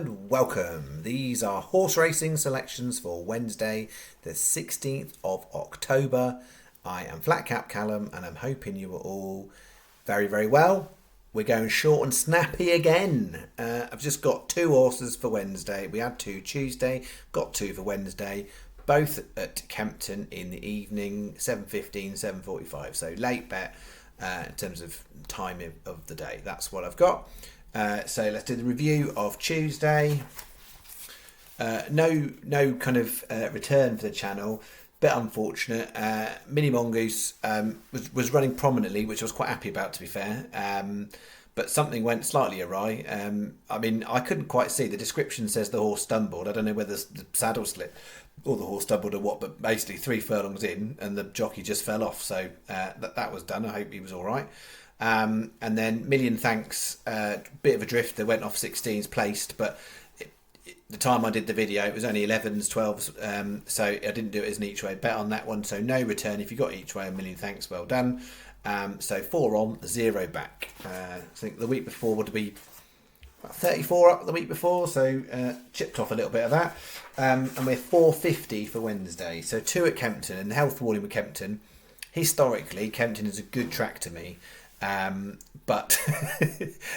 and welcome. These are horse racing selections for Wednesday, the 16th of October. I am Flatcap Callum and I'm hoping you are all very, very well. We're going short and snappy again. I've just got two horses for Wednesday. We had two Tuesday, got two for Wednesday, both at Kempton in the evening, 7:15, 7:45. So late bet in terms of time of the day. That's what I've got. So let's do the review of Tuesday. No kind of return for the channel. Bit unfortunate. Mini Mongoose was running prominently, which I was quite happy about, to be fair. But something went slightly awry. I mean, I couldn't quite see. The description says the horse stumbled. I don't know whether the saddle slipped or the horse stumbled or what, but basically 3 furlongs in and the jockey just fell off. So that was done. I hope he was all right. And then Million Thanks, bit of a drifter, went off 16s placed, but the time I did the video it was only 11s, 12s, so I didn't do it as an each way bet on that one, so no return. If you got each way, a Million Thanks, well done. So 4 on, 0 back. I think the week before would be about 34 up the week before, so chipped off a little bit of that. And we're 450 for Wednesday, so 2 at Kempton. And the health warning with Kempton, historically Kempton is a good track to me. But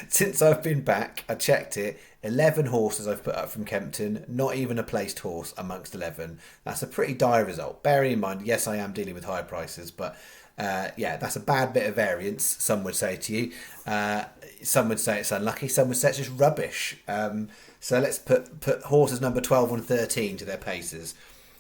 since I've been back, I checked it, 11 horses I've put up from Kempton, not even a placed horse amongst 11. That's a pretty dire result. Bearing in mind, yes, I am dealing with high prices, but yeah, that's a bad bit of variance, some would say to you. Some would say it's unlucky, some would say it's just rubbish. So let's put horses number 12 and 13 to their paces.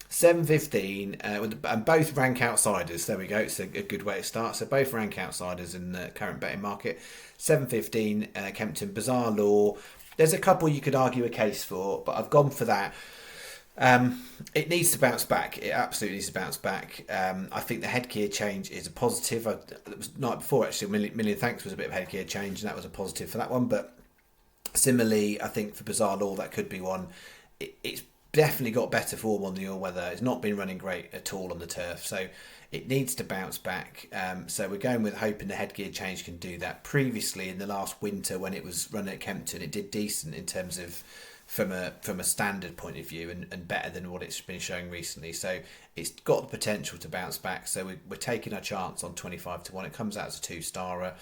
7:15, and both rank outsiders. There we go. It's a good way to start. So both rank outsiders in the current betting market. 7:15, Kempton, Bizarre Law. There's a couple you could argue a case for, but I've gone for that. It needs to bounce back. It absolutely needs to bounce back. I think the headgear change is a positive. It was the night before actually. Million Thanks was a bit of headgear change, and that was a positive for that one. But similarly, I think for Bizarre Law that could be one. It's definitely got better form on the all weather. It's not been running great at all on the turf, so it needs to bounce back. So we're going with hoping the headgear change can do that. Previously in the last winter when it was running at Kempton, it did decent in terms of from a standard point of view and better than what it's been showing recently. So it's got the potential to bounce back. So we're taking our chance on 25 to 1. It comes out as a 2-starer.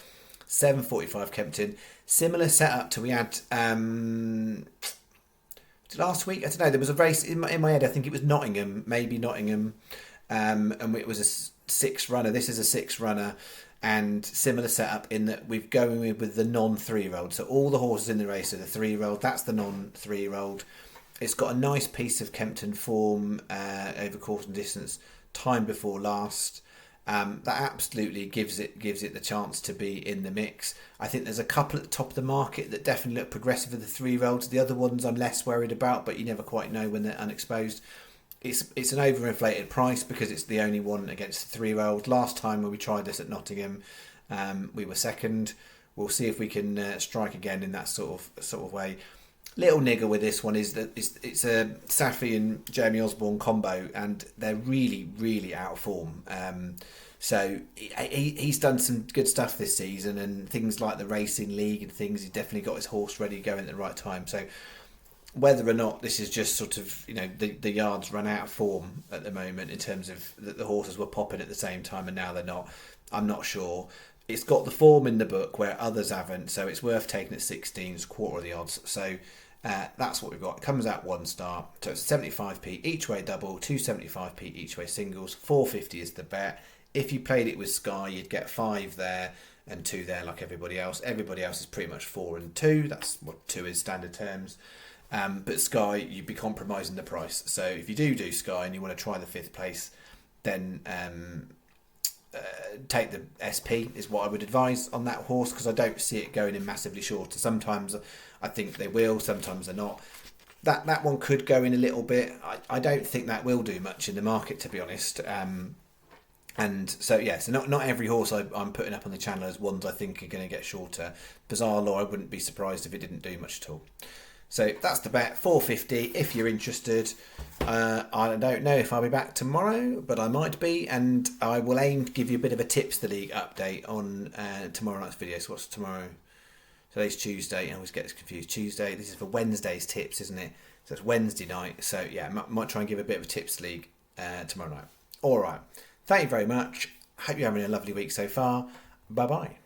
7:45 Kempton. Similar setup to we had last week. I don't know, there was a race in my head, I think it was Nottingham, and it was a 6 runner. This is a 6 runner, and similar setup in that we're going with the non-3-year-old. So all the horses in the race are the 3-year-old. That's the non-3-year-old. It's got a nice piece of Kempton form over course and distance, time before last. That absolutely gives it the chance to be in the mix. I think there's a couple at the top of the market that definitely look progressive for the 3-year-olds. The other ones I'm less worried about, but you never quite know when they're unexposed. It's an overinflated price because it's the only one against the 3-year-old. Last time when we tried this at Nottingham, we were second. We'll see if we can strike again in that sort of way. Little nigger with this one is that it's a Safi and Jamie Osborne combo, and they're really, really out of form. So he's done some good stuff this season, and things like the Racing League and things, he's definitely got his horse ready going at the right time. So whether or not this is just sort of, the yards run out of form at the moment in terms of that the horses were popping at the same time and now they're not, I'm not sure. It's got the form in the book where others haven't, so it's worth taking at 16s, quarter of the odds. So that's what we've got. It comes out 1 star, so it's 75p each way double, 275p each way singles, 450 is the bet. If you played it with Sky, you'd get 5 there and 2 there like everybody else. Everybody else is pretty much 4 and 2. That's what 2 is standard terms. But Sky, you'd be compromising the price. So if you do Sky and you want to try the 5th place, then take the SP is what I would advise on that horse, because I don't see it going in massively shorter. Sometimes I think they will, sometimes they're not. That one could go in a little bit. I don't think that will do much in the market, to be honest. And so yeah, so not every horse I'm putting up on the channel as ones I think are going to get shorter. Bizarre Law, I wouldn't be surprised if it didn't do much at all. So that's the bet, 450 if you're interested. I don't know if I'll be back tomorrow, but I might be, and I will aim to give you a bit of a Tips the League update on tomorrow night's video. So what's tomorrow? Today's Tuesday. I always get this confused. Tuesday. This is for Wednesday's tips, isn't it? So it's Wednesday night. So yeah, might try and give a bit of a tips league tomorrow night. All right. Thank you very much. Hope you're having a lovely week so far. Bye bye.